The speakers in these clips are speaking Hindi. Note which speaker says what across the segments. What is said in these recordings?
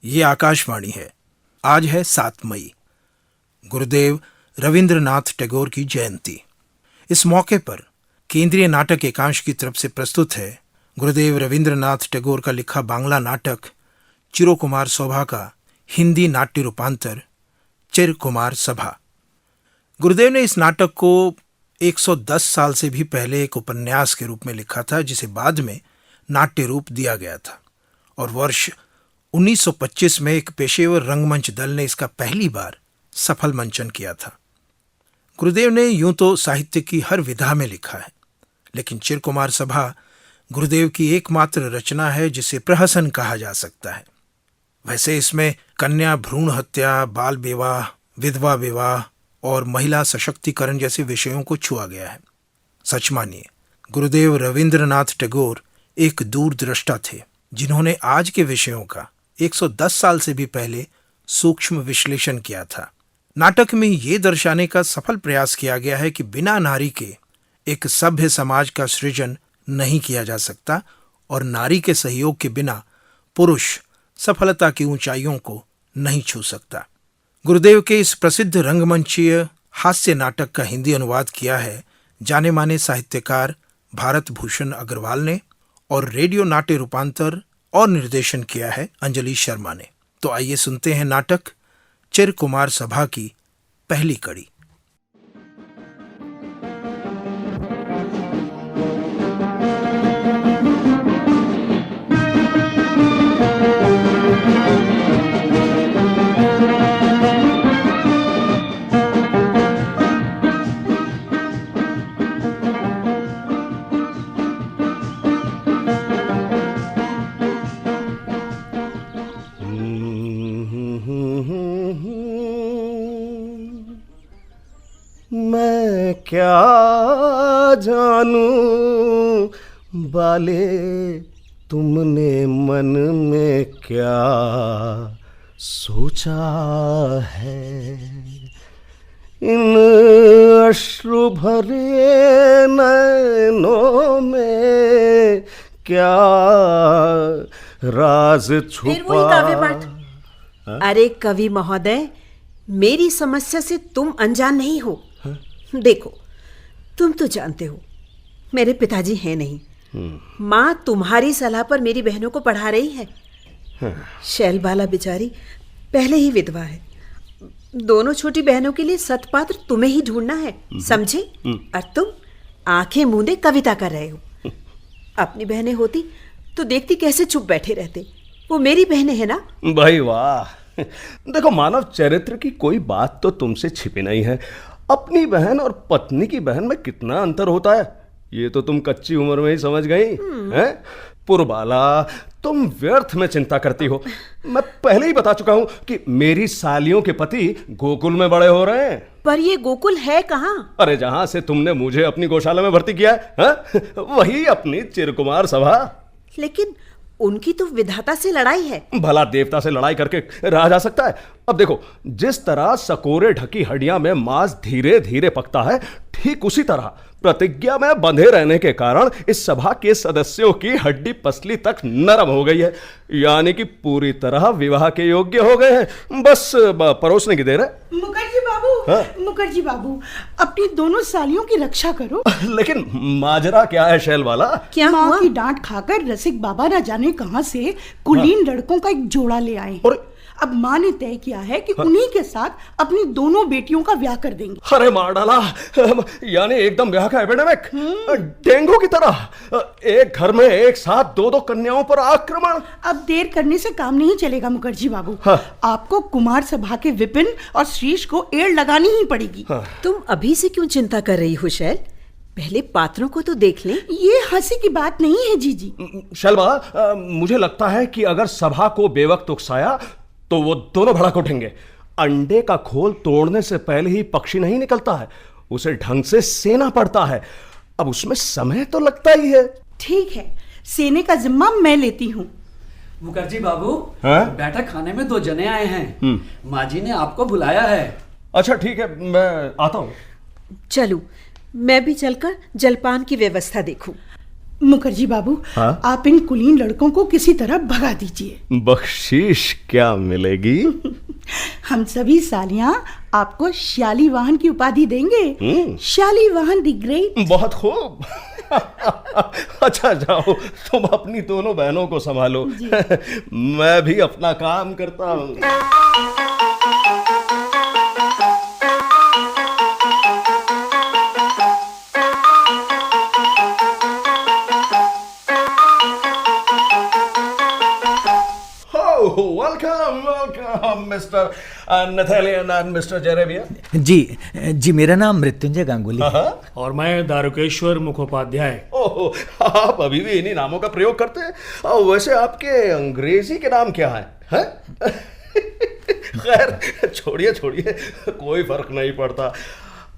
Speaker 1: ये आकाशवाणी है। आज है 7 मई, गुरुदेव रविंद्रनाथ टैगोर की जयंती। इस मौके पर केंद्रीय नाटक एकांश की तरफ से प्रस्तुत है गुरुदेव रविंद्रनाथ टैगोर का लिखा बांग्ला नाटक चिरकुमार सभा का हिंदी नाट्य रूपांतर चिरकुमार सभा। गुरुदेव ने इस नाटक को 110 साल से भी पहले एक उपन्यास के रूप में लिखा था, जिसे बाद में नाट्य रूप दिया गया था, और वर्ष 1925 में एक पेशेवर रंगमंच दल ने इसका पहली बार सफल मंचन किया था। गुरुदेव ने यूं तो साहित्य की हर विधा में लिखा है, लेकिन चिरकुमार सभा गुरुदेव की एकमात्र रचना है जिसे प्रहसन कहा जा सकता है। वैसे इसमें कन्या भ्रूण हत्या, बाल विवाह, विधवा विवाह और महिला सशक्तिकरण जैसे विषयों को छुआ गया है। सच मानिए, गुरुदेव रविंद्रनाथ टैगोर एक दूरदृष्टा थे, जिन्होंने आज के विषयों का 110 साल से भी पहले सूक्ष्म विश्लेषण किया था। नाटक में ये दर्शाने का सफल प्रयास किया गया है कि बिना नारी के एक सभ्य समाज का सृजन नहीं किया जा सकता, और नारी के सहयोग के बिना पुरुष सफलता की ऊंचाइयों को नहीं छू सकता। गुरुदेव के इस प्रसिद्ध रंगमंचीय हास्य नाटक का हिंदी अनुवाद किया है जाने माने साहित्यकार भारत भूषण अग्रवाल ने, और रेडियो नाट्य रूपांतर और निर्देशन किया है अंजलि शर्मा ने। तो आइए सुनते हैं नाटक चिरकुमार सभा की पहली कड़ी।
Speaker 2: मैं क्या जानूं बाले, तुमने मन में क्या सोचा है। इन अश्रु भरे नैनों में क्या राज छुपा।
Speaker 3: फिर वही काव्य पाठ। अरे कवि महोदय, मेरी समस्या से तुम अनजान नहीं हो। देखो, तुम तो जानते हो मेरे पिताजी हैं नहीं। माँ तुम्हारी सलाह पर मेरी बहनों को पढ़ा रही है। शैलबाला बेचारी पहले ही विधवा है। दोनों छोटी बहनों के लिए सतपात्र तुम्हें ही ढूंढना है, समझे? और तुम आंखें मूंदे कविता कर रहे हो। अपनी बहनें होती तो देखती कैसे चुप बैठे रहते। वो मेरी बहनें हैं ना।
Speaker 2: भाई वाह, देखो, मानव चरित्र की कोई बात तो तुमसे छिपी नहीं है। अपनी बहन और पत्नी की बहन में कितना अंतर होता है, ये तो तुम कच्ची उम्र में ही समझ गई हैं? पुरबाला, तुम व्यर्थ में चिंता करती हो। मैं पहले ही बता चुका हूं कि मेरी सालियों के पति गोकुल में बड़े हो रहे हैं।
Speaker 3: पर ये गोकुल है कहाँ?
Speaker 2: अरे, जहां से तुमने मुझे अपनी गौशाला में भर्ती किया है, वही अपनी चिरकुमार सभा।
Speaker 3: लेकिन उनकी तो विधाता से लड़ाई है।
Speaker 2: भला देवता से लड़ाई करके रहा जा सकता है? अब देखो, जिस तरह सकोरे ढकी हड्डियां में मांस धीरे धीरे पकता है, ठीक उसी तरह प्रतिज्ञा में बंधे रहने के कारण इस सभा के सदस्यों की हड्डी पसली तक नरम हो गई है, यानी कि पूरी तरह विवाह के योग्य हो गए हैं। बस परोसने की देर है।
Speaker 4: मुखर्जी बाबू, मुखर्जी बाबू, अपनी दोनों सालियों की रक्षा करो।
Speaker 2: लेकिन माजरा क्या है शैलबाला?
Speaker 3: क्या
Speaker 4: माँ
Speaker 3: हुआ?
Speaker 4: की डांट खाकर रसिक बाबा न जाने कहां से कुलीन लड़कों का एक जोड़ा ले आए। अब माँ ने तय किया है कि उन्हीं के साथ अपनी दोनों बेटियों का ब्याह कर देंगे।
Speaker 2: अरे मार डाला, यानी एकदम ब्याह का एपिडेमिक, डेंगू की तरह एक घर में एक साथ दो दो कन्याओं पर आक्रमण।
Speaker 4: अब देर करने से काम नहीं चलेगा मुखर्जी बाबू। आपको कुमार सभा के विपिन और श्रीश को एड़ लगानी ही पड़ेगी।
Speaker 3: तुम अभी से क्यों चिंता कर रही हो शैल? पहले पात्रों को तो देख लें।
Speaker 4: ये हंसी की बात नहीं है जीजी।
Speaker 2: शैलबा, मुझे लगता है कि अगर सभा को बेवक्त उकसाया तो वो दोनों भड़क उठेंगे। अंडे का खोल तोड़ने से पहले ही पक्षी नहीं निकलता है, उसे ढंग से सेना पड़ता है। अब उसमें समय तो लगता ही है।
Speaker 4: ठीक है, सेने का जिम्मा मैं लेती हूँ।
Speaker 5: मुखर्जी बाबू, बैठक खाने में 2 जने आए हैं। माँ जी ने आपको बुलाया है।
Speaker 2: अच्छा ठीक है, मैं आता हूँ।
Speaker 3: चलो, मैं भी चलकर जलपान की व्यवस्था देखूं।
Speaker 4: मुखर्जी बाबू,
Speaker 2: हाँ?
Speaker 4: आप इन कुलीन लड़कों को किसी तरह भगा दीजिए।
Speaker 2: बख्शीश क्या मिलेगी?
Speaker 4: हम सभी सालियां आपको श्याली वाहन की उपाधि देंगे। श्याली वाहन द ग्रेट।
Speaker 2: बहुत खूब। अच्छा जाओ, तुम अपनी दोनों बहनों को संभालो, मैं भी अपना काम करता हूँ। Welcome welcome mister Nathaniel and mister Jeremiah.
Speaker 6: जी मेरा नाम मृत्युंजय गांगुली है।
Speaker 7: और मैं दारुकेश्वर मुखोपाध्याय।
Speaker 2: ओहो, आप अभी भी इन्हीं नामों का प्रयोग करते हैं? वैसे आपके अंग्रेजी के नाम क्या हैं? खैर छोड़िए छोड़िए, कोई फर्क नहीं पड़ता।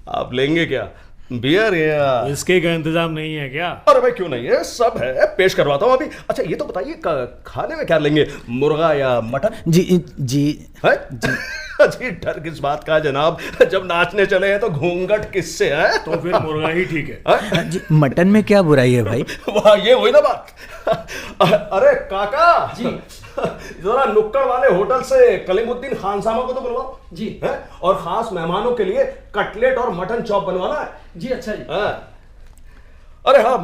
Speaker 2: आप लेंगे क्या, बियर या
Speaker 7: इसके का इंतजाम नहीं है क्या?
Speaker 2: अरे भाई क्यों नहीं है, सब है, पेश करवाता हूँ अभी। अच्छा ये तो बताइए खाने में क्या लेंगे, मुर्गा या मटन?
Speaker 6: जी
Speaker 2: है? जी डर किस बात का जनाब, जब नाचने चले हैं तो घूंघट किससे है?
Speaker 7: तो फिर मुर्गा ही ठीक है।
Speaker 6: जी, मटन में क्या बुराई है भाई?
Speaker 2: वाह, ये हुई ना बात। अरे काका जी, जरा नुक्कड़ वाले होटल से कलीमुद्दीन खान सामा को तो बुलवाओ
Speaker 5: जी।
Speaker 2: है? और खास मेहमानों के लिए कटलेट और मटन चॉप बनवाना है
Speaker 5: जी। अच्छा जी।
Speaker 2: अरे हाँ,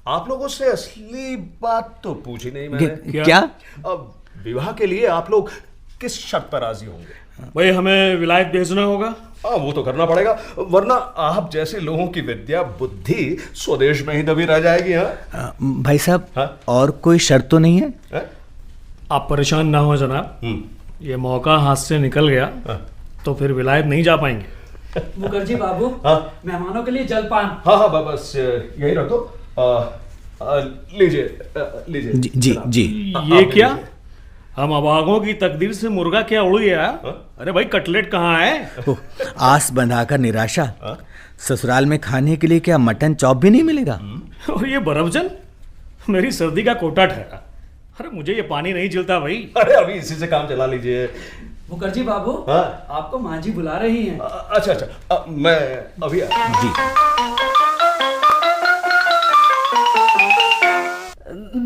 Speaker 2: आप लोगों से असली बात तो पूछी नहीं मैंने।
Speaker 6: क्या?
Speaker 2: अब विवाह के लिए आप लोग किस शर्त पर राजी होंगे?
Speaker 7: भाई हमें विलायत भेजना होगा।
Speaker 2: हाँ वो तो करना पड़ेगा, वरना आप जैसे लोगों की विद्या बुद्धि स्वदेश में ही दबी रह जाएगी। हाँ
Speaker 6: भाई साहब,
Speaker 2: हाँ?
Speaker 6: और कोई शर्त तो नहीं है?
Speaker 7: आप परेशान ना हो जनाब, ये मौका हाथ से निकल गया तो फिर विलायत नहीं जा पाएंगे।
Speaker 5: मुखर्जी बाबू,
Speaker 2: हाँ?
Speaker 5: मेहमानों के लिए जलपान।
Speaker 2: हाँ बस यही रख दो। लीजिए लीजिए।
Speaker 6: जी
Speaker 7: ये क्या, हम अभागों की तकदीर से मुर्गा क्या उड़ गया? अरे भाई कटलेट कहाँ है?
Speaker 6: आस बंधाकर निराशा। ससुराल में खाने के लिए क्या मटन चॉप भी नहीं मिलेगा?
Speaker 7: और ये बर्फजल मेरी सर्दी का कोटा ठहरा। अरे मुझे ये पानी नहीं चलता भाई।
Speaker 2: अरे अभी इसी से काम चला लीजिए।
Speaker 5: मुखर्जी बाबू,
Speaker 2: हाँ?
Speaker 5: आपको माँ जी बुला रही हैं।
Speaker 2: अच्छा मैं अभी
Speaker 6: जी।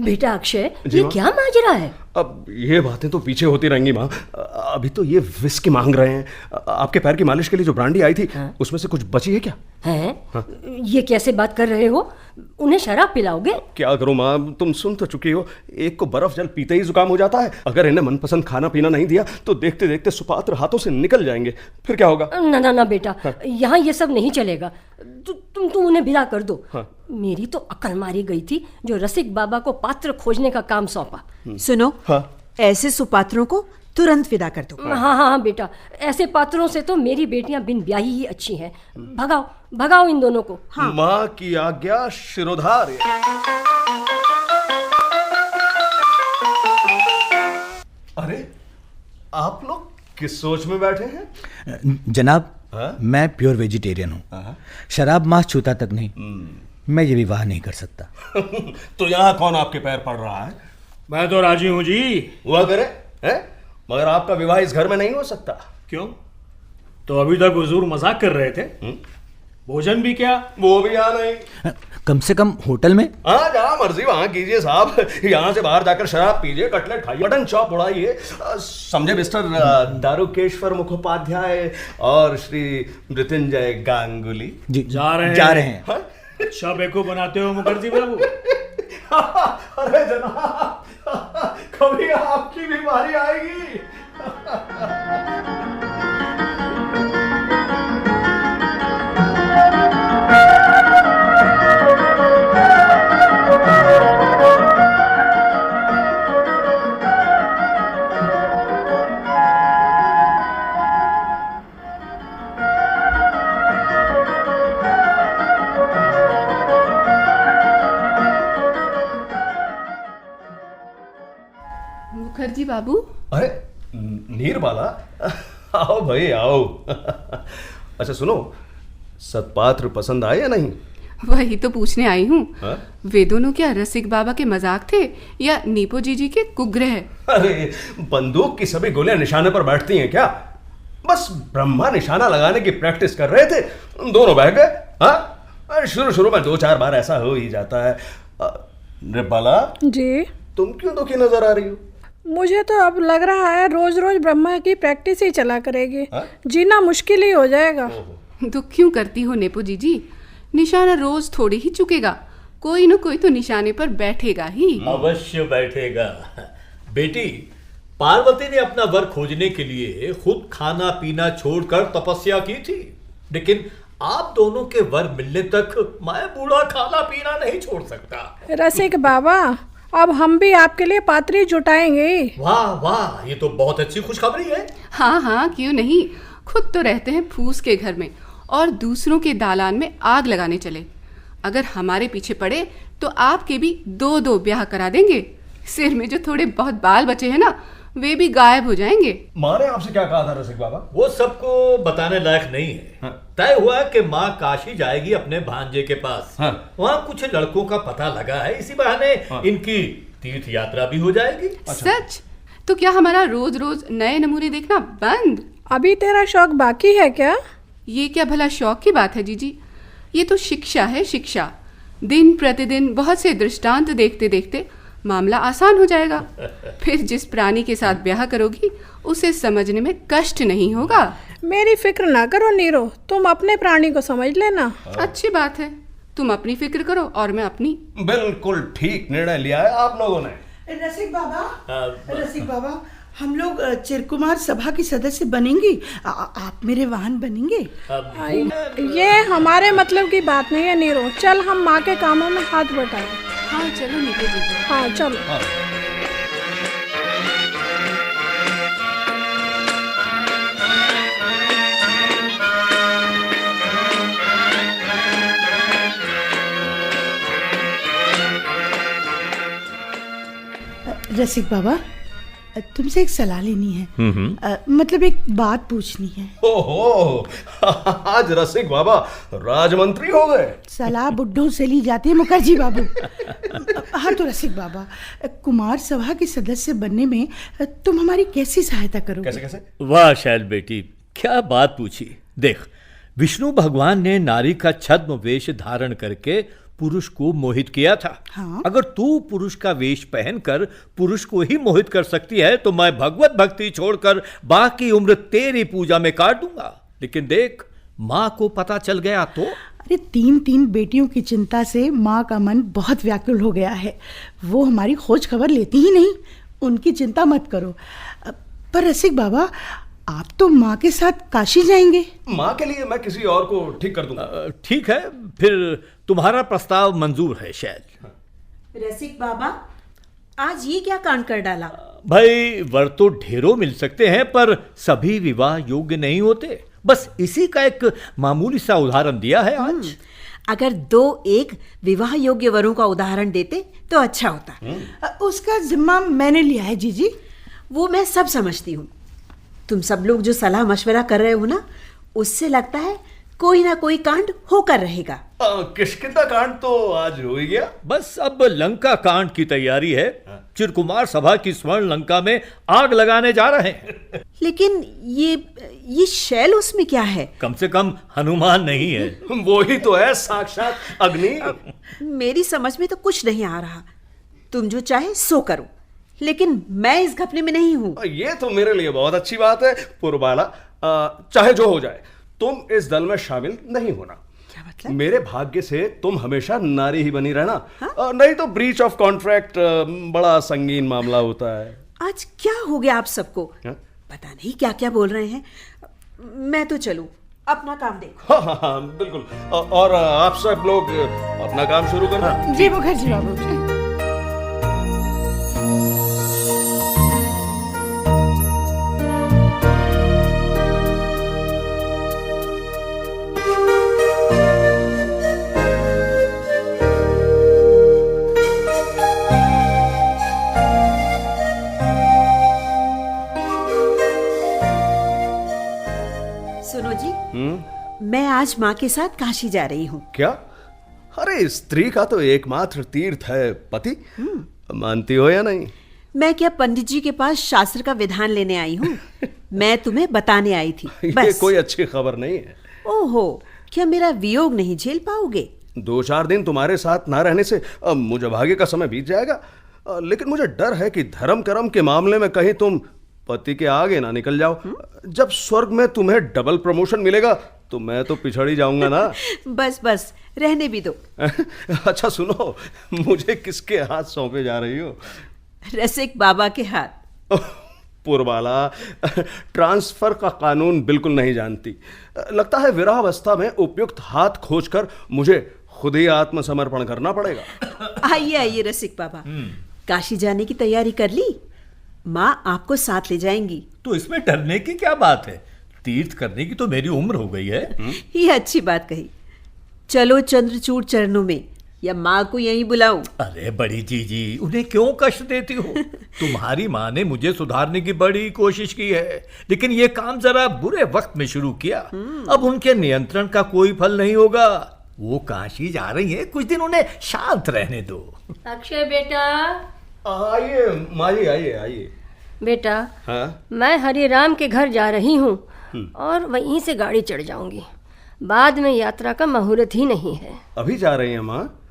Speaker 8: बेटा अक्षय, ये क्या माजरा है?
Speaker 2: अब ये बातें तो पीछे होती रहेंगी माँ, अभी तो ये विस्की मांग रहे हैं। आपके पैर की मालिश के लिए जो ब्रांडी आई थी, उसमें से कुछ बची है क्या?
Speaker 8: हैं? ये कैसे बात कर रहे हो? उन्हें शराब पिलाओगे?
Speaker 2: क्या करूं माँ, तुम सुन तो चुकी हो, एक को बर्फ जल पीते ही जुकाम हो जाता है। अगर इन्हें मनपसंद खाना पीना नहीं दिया तो देखते देखते सुपात्र हाथों से निकल जाएंगे, फिर क्या होगा?
Speaker 8: ना बेटा, यहाँ ये सब नहीं चलेगा। तुम उन्हें विदा कर दो। मेरी तो अकल मारी गई थी जो रसिक बाबा को पात्र खोजने का काम सौंपा।
Speaker 3: सुनो, ऐसे सुपात्रों को तुरंत विदा कर दो।
Speaker 8: हाँ बेटा, ऐसे पात्रों से तो मेरी बेटियां बिन ब्याही ही अच्छी हैं। भगाओ इन दोनों को।
Speaker 2: हाँ। माँ की आज्ञा शिरोधार्य। अरे आप लोग किस सोच में बैठे हैं?
Speaker 6: जनाब, मैं प्योर वेजिटेरियन हूँ, शराब मांस छूता तक नहीं। मैं ये विवाह नहीं कर सकता।
Speaker 2: तो यहाँ कौन आपके पैर पड़ रहा है?
Speaker 7: मैं तो राजी हूँ जी।
Speaker 2: हुआ करे है? मगर आपका विवाह इस घर में नहीं हो सकता।
Speaker 7: क्यों? तो अभी तक हुजूर मजाक कर रहे थे। भोजन भी क्या?
Speaker 2: वो भी यहाँ नहीं।
Speaker 6: कम से कम होटल में?
Speaker 2: हाँ जहाँ मर्जी वहाँ कीजिए साहब, यहाँ से बाहर जाकर शराब पीजिए, कटलेट खाइए, मटन चॉप उड़ाइए। समझे मिस्टर दारुकेश्वर मुखोपाध्याय और श्री मृत्युंजय गांगुली?
Speaker 6: जी
Speaker 7: जा रहे हैं। अच्छा बेको बनाते हो मुखर्जी बाबू।
Speaker 2: अरे जनाब, कभी आपकी भी बारी आएगी।
Speaker 9: मुखर्जी बाबू।
Speaker 2: अरे नीरबाला, आओ भाई आओ। अच्छा सुनो, सत्पात्र पसंद आए या नहीं?
Speaker 9: वही तो पूछने आई हूँ। वे दोनों क्या रसिक बाबा के मजाक थे या नीपो जीजी के कुग्रह?
Speaker 2: अरे बंदूक की सभी गोलियां निशाने पर बैठती हैं क्या? बस ब्रह्मा निशाना लगाने की प्रैक्टिस कर रहे थे, दोनों बह गए। हाँ शुरू में 2-4 बार ऐसा हो ही जाता है, निर्मला,
Speaker 10: जी,
Speaker 2: तुम क्यों दुखी नजर आ रही हो?
Speaker 10: मुझे तो अब लग रहा है रोज रोज ब्रह्मा की प्रैक्टिस ही चला करेगी। जीना मुश्किल ही हो जाएगा।
Speaker 9: दुख क्यों करती हो नेपो जीजी? निशाना रोज थोड़ी ही चुकेगा, कोई न कोई तो निशाने पर बैठेगा ही।
Speaker 11: अवश्य बैठेगा। बेटी, पार्वती ने अपना वर खोजने के लिए खुद खाना पीना छोड़कर तपस्या की थी, लेकिन आप दोनों के वर मिलने तक मैं बूढ़ा खाना पीना नहीं छोड़ सकता।
Speaker 10: रसिक बाबा, अब हम भी आपके लिए पात्री जुटाएंगे।
Speaker 11: वाह वाह, ये तो बहुत अच्छी खुशखबरी है।
Speaker 9: हाँ हाँ, क्यों नहीं। खुद तो रहते हैं फूस के घर में और दूसरों के दालान में आग लगाने चले। अगर हमारे पीछे पड़े तो आपके भी 2-2 ब्याह करा देंगे। सिर में जो थोड़े बहुत बाल बचे हैं ना, वे भी गायब हो जाएंगे।
Speaker 2: माँ ने आपसे क्या कहा था रसिक बाबा?
Speaker 11: वो सबको बताने लायक नहीं है। तय हुआ कि माँ काशी जाएगी अपने भांजे के पास। वहाँ कुछ लड़कों का पता लगा है, इसी बहाने इनकी तीर्थ यात्रा भी हो जाएगी।
Speaker 9: सच? तो क्या हमारा रोज रोज नए नमूने देखना बंद?
Speaker 10: अभी तेरा शौक बाकी है क्या?
Speaker 9: ये क्या भला शौक की बात है जीजी? ये तो शिक्षा है, शिक्षा। दिन प्रतिदिन बहुत से दृष्टांत देखते देखते मामला आसान हो जाएगा। फिर जिस प्राणी के साथ ब्याह करोगी उसे समझने में कष्ट नहीं होगा।
Speaker 10: मेरी फिक्र ना करो नीरो, तुम अपने प्राणी को समझ लेना।
Speaker 9: अच्छी बात है, तुम अपनी फिक्र करो और मैं अपनी।
Speaker 2: बिल्कुल ठीक निर्णय लिया है आप लोगों ने।
Speaker 4: रसिक बाबा, हम लोग चिरकुमार सभा की सदस्य बनेंगे। आप मेरे वाहन बनेंगे।
Speaker 10: ये हमारे मतलब की बात नहीं है नीरो, चल हम माँ के कामों में हाथ बटाएं।
Speaker 9: हाँ चलो नीचे जी।
Speaker 10: हाँ चलो।
Speaker 4: रसिक बाबा, तुमसे एक सलाह लेनी है। मतलब एक बात पूछनी है।
Speaker 2: ओहो, आज रसिक बाबा राजमंत्री हो गए।
Speaker 4: सलाह बुड्ढों से ली जाती है मुखर्जी बाबू। हाँ तो रसिक बाबा, कुमार सभा के सदस्य बनने में तुम हमारी कैसी सहायता करोगे?
Speaker 2: कैसे?
Speaker 11: वाह शैल बेटी, क्या बात पूछी। देख, विष्णु भगवान ने नारी का छद्म वेश धारण करके पुरुष को मोहित किया था। अगर तू पुरुष का वेश पहनकर पुरुष को ही मोहित कर सकती है तो मैं भगवत भक्ति छोड़कर बाकी उम्र तेरी पूजा में काट दूंगा। लेकिन देख, माँ को पता चल गया तो?
Speaker 4: अरे 3 बेटियों की चिंता से माँ का मन बहुत व्याकुल हो गया है। वो हमारी खोज खबर लेती ही नहीं। उनकी चिंता मत करो। पर रसिक बाबा, आप तो माँ के साथ काशी जाएंगे।
Speaker 2: माँ के लिए मैं किसी और को ठीक कर दूंगा।
Speaker 11: ठीक है, फिर तुम्हारा प्रस्ताव मंजूर है शायद।
Speaker 3: रसिक बाबा, आज ये क्या कांड कर डाला?
Speaker 11: भाई, वर तो ढेरों मिल सकते हैं पर सभी विवाह योग्य नहीं होते। बस इसी का एक मामूली सा उदाहरण दिया है आज।
Speaker 3: अगर 2-1 विवाह योग्य वरों का उदाहरण देते तो अच्छा होता।
Speaker 4: उसका जिम्मा मैंने लिया है जीजी।
Speaker 3: वो मैं सब समझती हूँ। तुम सब लोग जो सलाह मशवरा कर रहे हो ना, उससे लगता है कोई ना कोई कांड होकर रहेगा।
Speaker 2: किष्किंधा कांड तो आज हो ही गया।
Speaker 11: बस अब लंका कांड की तैयारी है। चिरकुमार सभा की स्वर्ण लंका में आग लगाने जा रहे हैं।
Speaker 3: लेकिन ये शैल उसमें क्या है?
Speaker 11: कम से कम हनुमान नहीं है।
Speaker 2: वो ही तो है साक्षात अग्नि।
Speaker 3: मेरी समझ में तो कुछ नहीं आ रहा। तुम जो चाहे सो करो, लेकिन मैं इस घपले में नहीं हूँ।
Speaker 2: ये तो मेरे लिए बहुत अच्छी बात है पुरबाला। चाहे जो हो जाए, तुम इस दल में शामिल नहीं होना।
Speaker 3: क्या मतलब?
Speaker 2: मेरे भाग्य से तुम हमेशा नारी ही बनी रहना। नहीं तो ब्रीच ऑफ कॉन्ट्रैक्ट बड़ा संगीन मामला होता है।
Speaker 3: आज क्या हो गया आप सबको? पता नहीं क्या क्या बोल रहे हैं। मैं तो चलूं, अपना काम देखो।
Speaker 2: हाँ, बिल्कुल। और आप सब लोग अपना काम शुरू करना।
Speaker 4: जी मुखर्जी बाबू।
Speaker 3: सुनो जी, मैं आज माँ के साथ काशी जा रही हूँ।
Speaker 2: क्या? अरे स्त्री का तो एकमात्र तीर्थ है पति। मानती हो या नहीं?
Speaker 3: मैं क्या पंडित जी के पास शास्त्र का विधान लेने आई हूँ? मैं तुम्हें बताने आई थी।
Speaker 2: ये
Speaker 3: बस।
Speaker 2: कोई अच्छी खबर नहीं है।
Speaker 3: ओहो, क्या मेरा वियोग नहीं झेल पाओगे?
Speaker 2: 2-4 दिन तुम्हारे साथ ना रहने से मुझे भाग्य का समय बीत जाएगा। लेकिन मुझे डर है कि धर्म कर्म के मामले में कहीं तुम पति के आगे ना निकल जाओ। जब स्वर्ग में तुम्हें डबल प्रमोशन मिलेगा तो मैं तो पिछड़ ही जाऊंगा ना।
Speaker 3: बस बस रहने भी दो।
Speaker 2: अच्छा सुनो, मुझे किसके हाथ सौंपे जा रही हो?
Speaker 3: रसिक बाबा के हाथ।
Speaker 2: पुरबाला, ट्रांसफर का कानून बिल्कुल नहीं जानती। लगता है विरहावस्था में उपयुक्त हाथ खोजकर मुझे खुद ही आत्मसमर्पण करना पड़ेगा।
Speaker 3: आइए आइए रसिक बाबा, काशी जाने की तैयारी कर ली? माँ आपको साथ ले जाएंगी।
Speaker 11: तो इसमें डरने की क्या बात है? तीर्थ करने की तो मेरी उम्र हो गई है।
Speaker 3: ये अच्छी बात कही। चलो चंद्रचूड़ चरणों में, या माँ को यहीं बुलाऊं?
Speaker 11: अरे बड़ी जीजी, उन्हें क्यों कष्ट देती हो? तुम्हारी माँ ने मुझे सुधारने की बड़ी कोशिश की है, लेकिन ये काम जरा बुरे वक्त में शुरू किया। अब उनके नियंत्रण का कोई फल नहीं होगा। वो काशी जा रही है, कुछ दिन उन्हें शांत रहने दो।
Speaker 8: अक्षय बेटा।
Speaker 2: आइए माँ जी, आइए आइए।
Speaker 8: बेटा,
Speaker 2: हाँ?
Speaker 8: मैं हरिराम के घर जा रही हूँ और वहीं से गाड़ी चढ़ जाऊंगी। बाद में यात्रा का मुहूर्त ही नहीं है।
Speaker 2: अभी जा रही हैं माँ?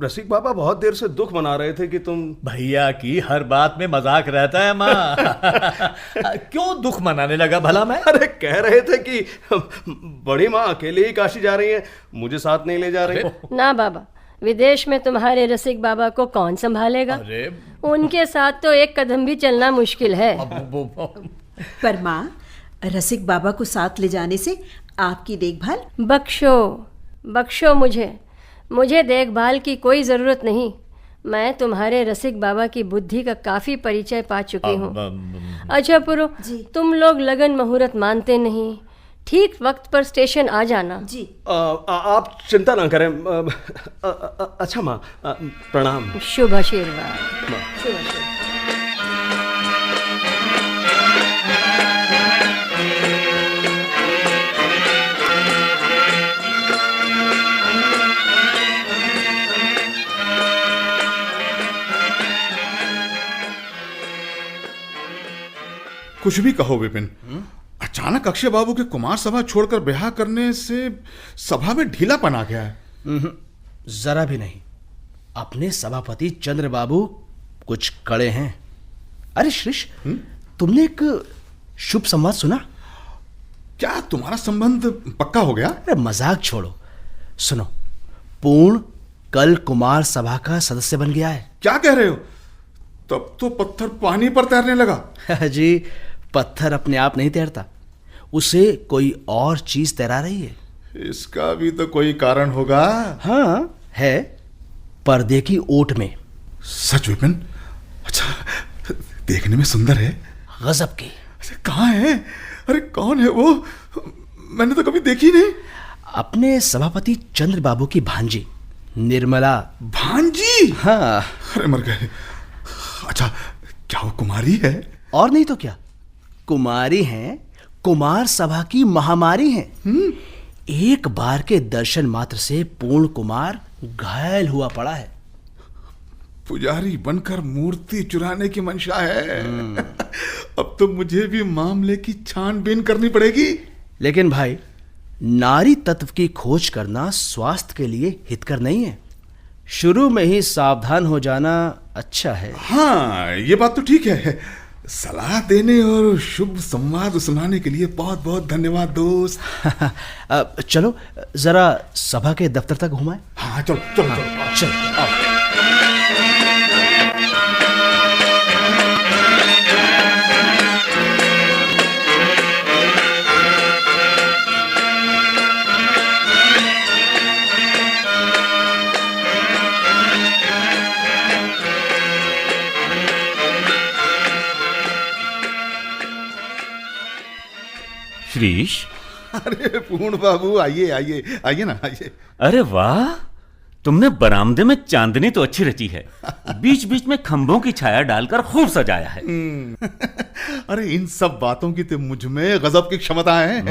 Speaker 2: रसिक बाबा बहुत देर से दुख मना रहे थे कि तुम।
Speaker 11: भैया की हर बात में मजाक रहता है माँ। क्यों दुख मनाने लगा भला मैं?
Speaker 2: अरे कह रहे थे कि बड़ी माँ अकेले ही काशी जा रही हैं, मुझे साथ नहीं ले जा रही।
Speaker 8: ना बाबा, विदेश में तुम्हारे रसिक बाबा को कौन संभालेगा? उनके साथ तो एक कदम भी चलना मुश्किल है।
Speaker 3: पर माँ, रसिक बाबा को साथ ले जाने से आपकी देखभाल?
Speaker 8: बख्शो मुझे देखभाल की कोई ज़रूरत नहीं। मैं तुम्हारे रसिक बाबा की बुद्धि का काफ़ी परिचय पा चुकी हूँ। अच्छा पुरो, तुम लोग लगन मुहूर्त मानते नहीं। ठीक वक्त पर स्टेशन आ जाना।
Speaker 3: जी।
Speaker 2: आप चिंता ना करें। अच्छा माँ, प्रणाम।
Speaker 8: शुभ आशीर्वाद। शुभ आशीर्वाद।
Speaker 12: कुछ भी कहो विपिन, अचानक अक्षय बाबू के कुमार सभा छोड़कर ब्याह करने से सभा में ढीलापन आ गया है।
Speaker 13: जरा भी नहीं। अपने सभापति चंद्र बाबू कुछ कड़े हैं। अरे श्रीश, तुमने एक शुभ संवाद सुना?
Speaker 12: क्या तुम्हारा संबंध पक्का हो गया?
Speaker 13: अरे मजाक छोड़ो, सुनो। पूर्ण कल कुमार सभा का सदस्य बन गया है।
Speaker 12: क्या कह रहे हो? तब तो पत्थर पानी पर तैरने लगा।
Speaker 13: जी, पत्थर अपने आप नहीं तैरता, उसे कोई और चीज तैरा रही है।
Speaker 12: इसका भी तो कोई कारण होगा।
Speaker 13: हाँ है, पर्दे की ओट में।
Speaker 12: सच विपिन? अच्छा, देखने में सुंदर है।
Speaker 13: गजब की।
Speaker 12: कहाँ है? अरे कौन है वो? मैंने तो कभी देखी नहीं।
Speaker 13: अपने सभापति चंद्र बाबू की भांजी निर्मला।
Speaker 12: भांजी?
Speaker 13: हाँ।
Speaker 12: अरे मर गए। अच्छा, क्या वो कुमारी है?
Speaker 13: और नहीं तो क्या, कुमारी हैं, कुमार सभा की महामारी हैं। एक बार के दर्शन मात्र से पूर्ण कुमार घायल हुआ पड़ा है।
Speaker 12: पुजारी बनकर मूर्ति चुराने की मंशा है। अब तो मुझे भी मामले की छानबीन करनी पड़ेगी।
Speaker 13: लेकिन भाई, नारी तत्व की खोज करना स्वास्थ्य के लिए हितकर नहीं है। शुरू में ही सावधान हो जाना अच्छा है।
Speaker 12: हाँ, ये बात तो ठीक है। सलाह देने और शुभ संवाद सुनाने के लिए बहुत बहुत धन्यवाद दोस्त।
Speaker 13: चलो जरा सभा के दफ्तर तक घुमाएं।
Speaker 12: हाँ चलो चलो चलो आओ।
Speaker 14: श्रीश।
Speaker 12: अरे पूर्ण बाबू, आइए आइए आइए ना, आइए।
Speaker 14: अरे वाह, तुमने बरामदे में चांदनी तो अच्छी रची है। बीच बीच में खंभों की छाया डालकर खूब सजाया है।
Speaker 12: अरे इन सब बातों की तो मुझ में गजब की क्षमता है,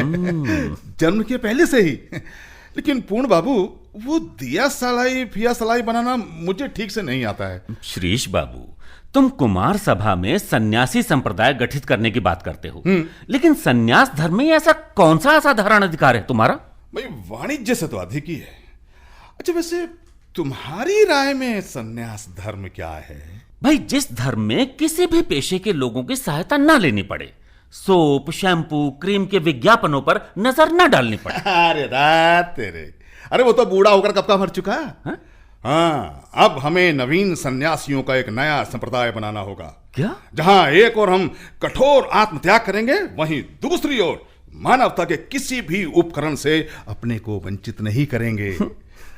Speaker 12: जन्म के पहले से ही। लेकिन पूर्ण बाबू, वो दिया सलाई फिया सलाई बनाना मुझे ठीक से नहीं आता है।
Speaker 14: श्रीश बाबू, तुम कुमार सभा में सन्यासी संप्रदाय गठित करने की बात करते हो, लेकिन सन्यास धर्म में ऐसा कौन सा असाधारण अधिकार है तुम्हारा?
Speaker 12: भाई, वाणिज्य से तो अधिक ही है। अच्छा वैसे तुम्हारी राय में सन्यास धर्म क्या है?
Speaker 14: भाई, जिस धर्म में किसी भी पेशे के लोगों की सहायता ना लेनी पड़े, सोप, शैम्पू, क्रीम के विज्ञापनों पर नजर न डालनी पड़े।
Speaker 12: अरे रात तेरे, अरे वो तो बूढ़ा होकर कब का मर चुका है। हाँ, अब हमें नवीन सन्यासियों का एक नया संप्रदाय बनाना होगा।
Speaker 14: क्या?
Speaker 12: जहां एक ओर हम कठोर आत्मत्याग करेंगे, वहीं दूसरी ओर मानवता के किसी भी उपकरण से अपने को वंचित नहीं करेंगे।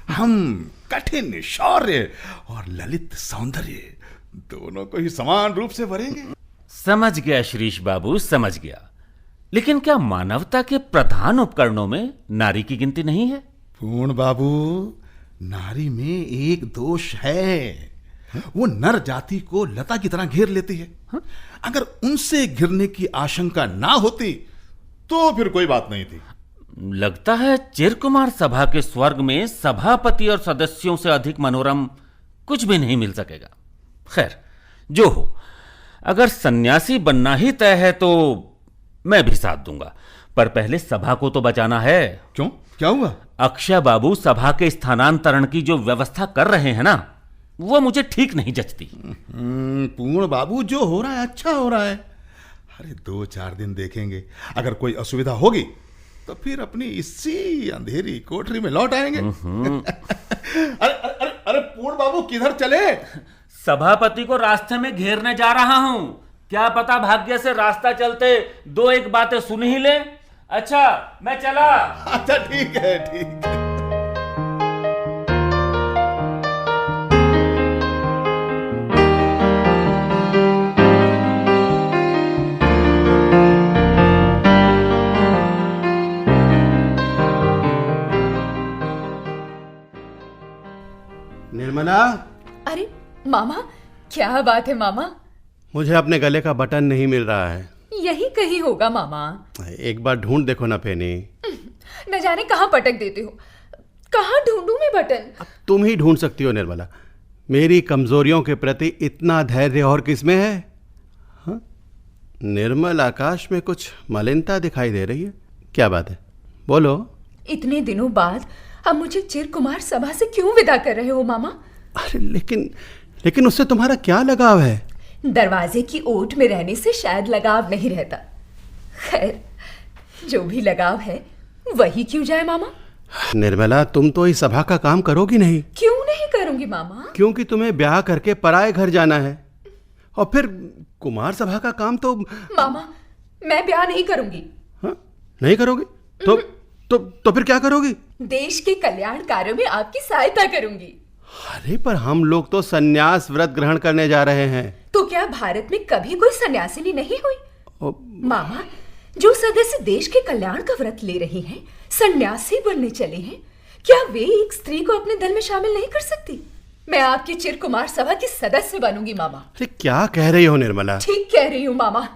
Speaker 12: हम कठिन शौर्य और ललित सौंदर्य दोनों को ही समान रूप से भरेंगे।
Speaker 14: समझ गया श्रीश बाबू, समझ गया। लेकिन क्या मानवता के प्रधान उपकरणों में नारी की गिनती नहीं है?
Speaker 12: पूर्ण बाबू, नारी में एक दोष है, वो नर जाति को लता की तरह घेर लेती है। अगर उनसे घिरने की आशंका ना होती तो फिर कोई बात नहीं थी।
Speaker 14: लगता है चिरकुमार सभा के स्वर्ग में सभापति और सदस्यों से अधिक मनोरम कुछ भी नहीं मिल सकेगा। खैर, जो हो, अगर सन्यासी बनना ही तय है तो मैं भी साथ दूंगा, पर पहले सभा को तो बचाना है।
Speaker 12: क्यों, क्या हुआ?
Speaker 14: अक्षय बाबू सभा के स्थानांतरण की जो व्यवस्था कर रहे हैं ना, वो मुझे ठीक नहीं जचती।
Speaker 12: पूर्ण बाबू, जो हो रहा है अच्छा हो रहा है। अरे 2-4 दिन देखेंगे, अगर कोई असुविधा होगी तो फिर अपनी इसी अंधेरी कोठरी में लौट आएंगे। अरे अरे अरे पूर्ण बाबू, किधर चले?
Speaker 14: सभापति को रास्ते में घेरने जा रहा हूं। क्या पता भाग्य से रास्ता चलते 2-1 बातें सुन ही ले। अच्छा, मैं चला।
Speaker 12: अच्छा, ठीक है, ठीक है।
Speaker 15: निर्मला।
Speaker 16: अरे मामा, क्या बात है मामा?
Speaker 15: मुझे अपने गले का बटन नहीं मिल रहा है।
Speaker 16: यही कहीं होगा मामा।
Speaker 15: एक बार ढूंढ देखो ना पेनी।
Speaker 16: न जाने कहाँ पटक देते हो। कहाँ ढूंढूं मैं बटन?
Speaker 15: तुम ही ढूंढ सकती हो निर्मला। मेरी कमजोरियों के प्रति इतना धैर्य और किसमें है? हाँ? निर्मल आकाश में कुछ मलिनता दिखाई दे रही है। क्या बात है, बोलो।
Speaker 16: इतने दिनों बाद अब मुझे चिरकुमार सभा से क्यों विदा कर रहे हो मामा?
Speaker 15: अरे लेकिन उससे तुम्हारा क्या लगाव है?
Speaker 16: दरवाजे की ओट में रहने से शायद लगाव नहीं रहता। खैर, जो भी लगाव है वही क्यों जाए मामा।
Speaker 15: निर्मला, तुम तो इस सभा का काम करोगी नहीं।
Speaker 16: क्यों नहीं करूंगी मामा?
Speaker 15: क्योंकि तुम्हें ब्याह करके पराए घर जाना है, और फिर कुमार सभा का काम तो।
Speaker 16: मामा, मैं ब्याह नहीं करूंगी।
Speaker 15: हाँ? नहीं करोगी? तो फिर क्या करोगी?
Speaker 16: देश के कल्याण कार्यों में आपकी सहायता करूंगी।
Speaker 15: अरे पर हम लोग तो सन्यास व्रत ग्रहण करने जा रहे हैं।
Speaker 16: तो क्या भारत में कभी कोई सन्यासिनी नहीं हुई? मामा, जो सदस्य देश के कल्याण का व्रत ले रही हैं, सन्यासी बनने चले हैं, क्या वे एक स्त्री को अपने दल में शामिल नहीं कर सकती? मैं आपकी चिरकुमार सभा की सदस्य बनूंगी मामा।
Speaker 15: अरे क्या कह रही हो निर्मला?
Speaker 16: ठीक कह रही हूँ मामा।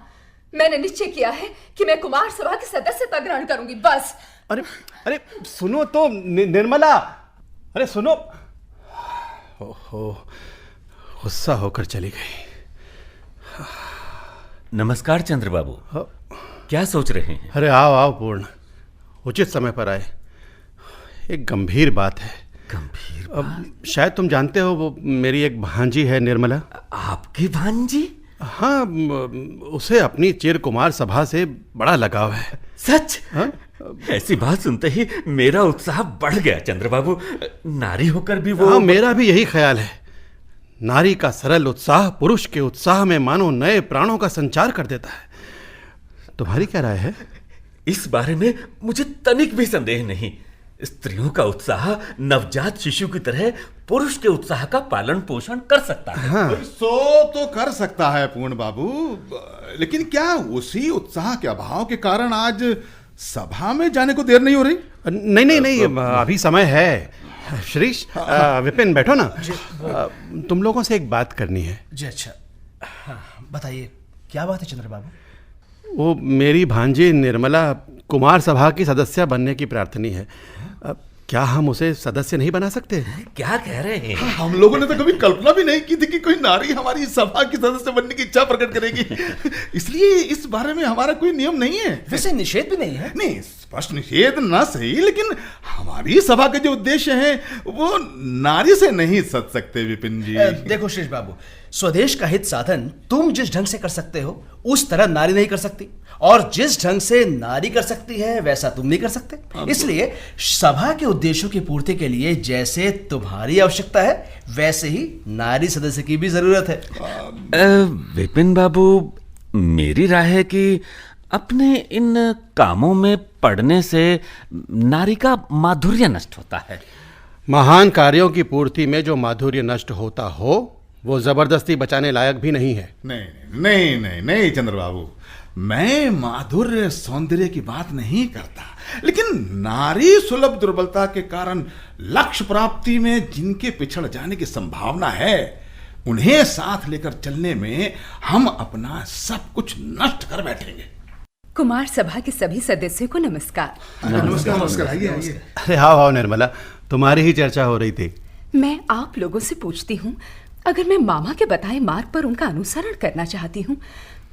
Speaker 16: मैंने निश्चय किया है कि मैं कुमार सभा की सदस्यता ग्रहण करूंगी, बस।
Speaker 15: अरे सुनो तो निर्मला, अरे सुनो। ओहो, गुस्सा होकर चली गई।
Speaker 14: नमस्कार चंद्र बाबू। क्या सोच रहे हैं?
Speaker 15: अरे आओ पूर्ण, उचित समय पर आए। एक गंभीर बात है।
Speaker 14: गंभीर बात?
Speaker 15: शायद तुम जानते हो, वो मेरी एक भांजी है निर्मला।
Speaker 14: आपकी भांजी?
Speaker 15: हाँ, उसे अपनी चिरकुमार सभा से बड़ा लगाव है।
Speaker 14: सच? हाँ? ऐसी बात सुनते ही मेरा उत्साह बढ़ गया चंद्र बाबू। नारी होकर भी वो।
Speaker 15: हाँ, मेरा भी यही ख्याल है। नारी का सरल उत्साह पुरुष के उत्साह में मानो नए प्राणों का संचार कर देता है। तुम्हारी क्या राय है?
Speaker 14: इस बारे में मुझे तनिक भी संदेह नहीं। स्त्रियों का उत्साह नवजात शिशु की तरह पुरुष के उत्साह का पालन पोषण कर सकता है।
Speaker 15: हाँ।
Speaker 12: सो तो कर सकता है पूर्ण बाबू, लेकिन क्या उसी उत्साह के अभाव के कारण आज सभा में जाने को देर नहीं हो रही?
Speaker 15: नहीं, अभी समय है। श्रीश, विपिन बैठो ना। तुम लोगों से एक बात करनी है।
Speaker 13: जी अच्छा, बताइए क्या बात है चंद्र बाबू?
Speaker 15: वो मेरी भांजी निर्मला कुमार सभा की सदस्य बनने की प्रार्थनी है। क्या हम उसे सदस्य नहीं बना सकते?
Speaker 14: क्या कह रहे हैं?
Speaker 12: हम लोगों ने तो कभी कल्पना भी नहीं की थी कि कोई नारी हमारी सभा की सदस्य बनने की इच्छा प्रकट करेगी। इसलिए इस बारे में हमारा कोई नियम नहीं है।
Speaker 13: वैसे निषेध भी नहीं है।
Speaker 12: नहीं, स्पष्ट निषेध ना सही, लेकिन हमारी सभा के जो उद्देश्य हैं वो नारी से नहीं सद सकते विपिन जी।
Speaker 13: देखो शेष बाबू, स्वदेश का हित साधन तुम जिस ढंग से कर सकते हो उस तरह नारी नहीं कर सकती, और जिस ढंग से नारी कर सकती है वैसा तुम नहीं कर सकते। इसलिए सभा के उद्देश्यों की पूर्ति के लिए जैसे तुम्हारी आवश्यकता है वैसे ही नारी सदस्य की भी जरूरत है।
Speaker 14: विपिन बाबू, मेरी राय है कि अपने इन कामों में पड़ने से नारी का माधुर्य नष्ट होता है।
Speaker 15: महान कार्यों की पूर्ति में जो माधुर्य नष्ट होता हो वो जबरदस्ती बचाने लायक भी नहीं है।
Speaker 12: नहीं नहीं नहीं नहीं चंद्र बाबू, मैं माधुर्य सौंदर्य की बात नहीं करता, लेकिन नारी सुलभ दुर्बलता के कारण लक्ष्य प्राप्ति में जिनके पिछड़ जाने की संभावना है उन्हें साथ लेकर चलने में हम अपना सब कुछ नष्ट कर बैठेंगे।
Speaker 16: कुमार सभा के सभी सदस्यों को नमस्कार।
Speaker 12: नमस्कार नमस्कार, आइए आइए।
Speaker 15: अरे हाँ निर्मला, तुम्हारी ही चर्चा हो रही थी।
Speaker 16: मैं आप लोगों से पूछती हूँ, अगर मैं मामा के बताए मार्ग पर उनका अनुसरण करना चाहती हूँ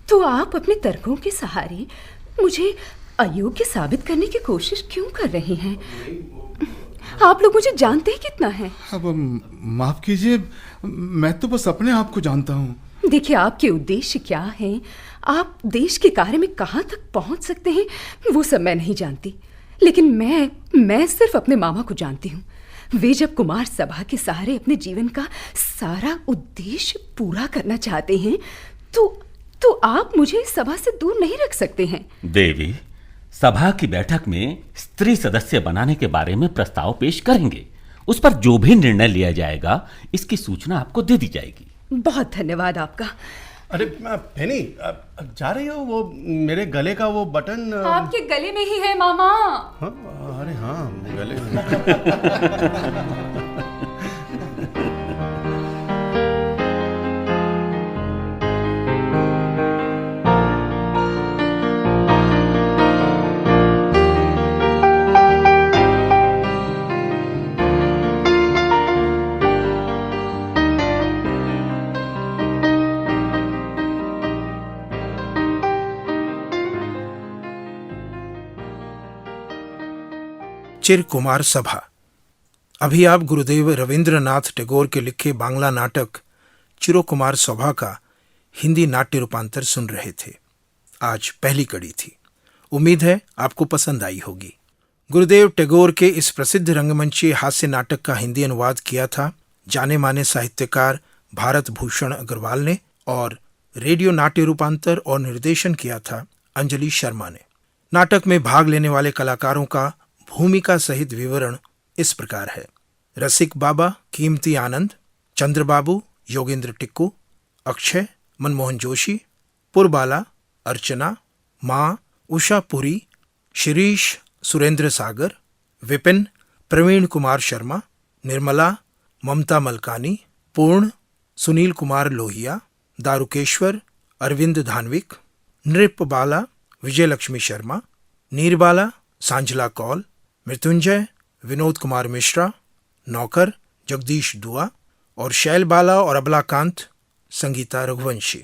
Speaker 16: तो आप अपने तर्कों के सहारे मुझे अयोग्य साबित करने की कोशिश क्यों कर रहे हैं? आप लोग मुझे जानते ही कितना है।
Speaker 12: अब माफ कीजिए, मैं तो बस अपने आप को जानता हूँ।
Speaker 16: देखिए, आपके उद्देश्य क्या हैं, आप देश के कार्य में कहाँ तक पहुँच सकते हैं, वो सब मैं नहीं जानती, लेकिन मैं सिर्फ अपने मामा को जानती हूँ। वे जब कुमार सभा के सहारे अपने जीवन का सारा उद्देश्य पूरा करना चाहते हैं तो आप मुझे इस सभा से दूर नहीं रख सकते हैं।
Speaker 14: देवी, सभा की बैठक में स्त्री सदस्य बनाने के बारे में प्रस्ताव पेश करेंगे। उस पर जो भी निर्णय लिया जाएगा इसकी सूचना आपको दे दी जाएगी।
Speaker 16: बहुत धन्यवाद आपका।
Speaker 15: अरे फैनी, जा रही हो? वो मेरे गले का वो बटन
Speaker 16: आपके गले में ही है मामा।
Speaker 15: हाँ, अरे हाँ, गले में।
Speaker 1: चिर कुमार सभा। अभी आप गुरुदेव रविंद्रनाथ टैगोर के लिखे बांग्ला नाटक चिरो कुमार सभा का हिंदी नाट्य रूपांतर सुन रहे थे। आज पहली कड़ी थी। उम्मीद है आपको पसंद आई होगी। गुरुदेव टैगोर के इस प्रसिद्ध रंगमंची हास्य नाटक का हिंदी अनुवाद किया था जाने माने साहित्यकार भारत भूषण अग्रवाल ने, और रेडियो नाट्य रूपांतर और निर्देशन किया था अंजलि शर्मा ने। नाटक में भाग लेने वाले कलाकारों का भूमिका सहित विवरण इस प्रकार है। रसिक बाबा कीमती आनंद, चंद्रबाबू योगेंद्र टिक्कू, अक्षय मनमोहन जोशी, पुरबाला अर्चना, माँ उषा पुरी, शिरीष सुरेंद्र सागर, विपिन प्रवीण कुमार शर्मा, निर्मला ममता मलकानी, पूर्ण सुनील कुमार लोहिया, दारुकेश्वर अरविंद धानविक, नृपबाला विजयलक्ष्मी शर्मा, नीरबाला सांझला कौल, मृत्युंजय विनोद कुमार मिश्रा, नौकर जगदीश दुआ और शैलबाला और अबलाकांत संगीता रघुवंशी।